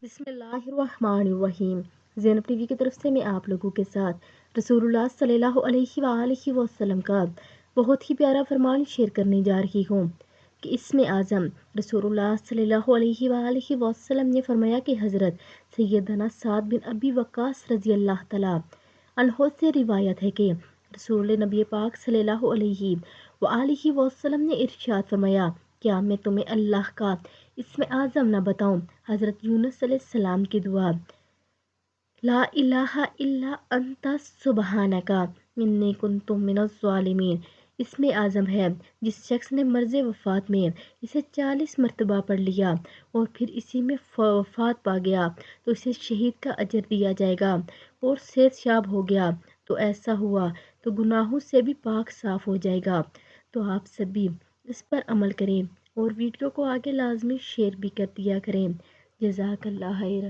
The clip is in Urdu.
بسم اللہ الرحمن الرحیم۔ زینب ٹی وی کی طرف سے میں آپ لوگوں کے ساتھ رسول اللہ صلی اللہ علیہ وآلہ وسلم کا بہت ہی پیارا فرمان شیئر کرنے جا رہی ہوں کہ اسم اعظم رسول اللہ صلی اللہ علیہ وآلہ وسلم نے فرمایا کہ حضرت سیدنا سعد بن ابی وقاص رضی اللہ تعالیٰ عنہ سے روایت ہے کہ رسول نبی پاک صلی اللہ علیہ وآلہ وسلم نے ارشاد فرمایا، کیا میں تمہیں اللہ کا اسم اعظم نہ بتاؤں؟ حضرت یونس علیہ السلام کی دعا، لا الہ الا انت سبحانک انی کنت من الظالمین، اسم اعظم ہے۔ جس شخص نے مرض وفات میں اسے 40 مرتبہ پڑھ لیا اور پھر اسی میں وفات پا گیا تو اسے شہید کا اجر دیا جائے گا، اور صحت یاب ہو گیا تو ایسا ہوا تو گناہوں سے بھی پاک صاف ہو جائے گا۔ تو آپ سبھی اس پر عمل کریں اور ویڈیو کو آگے لازمی شیئر بھی کر دیا کریں۔ جزاک اللہ خیر۔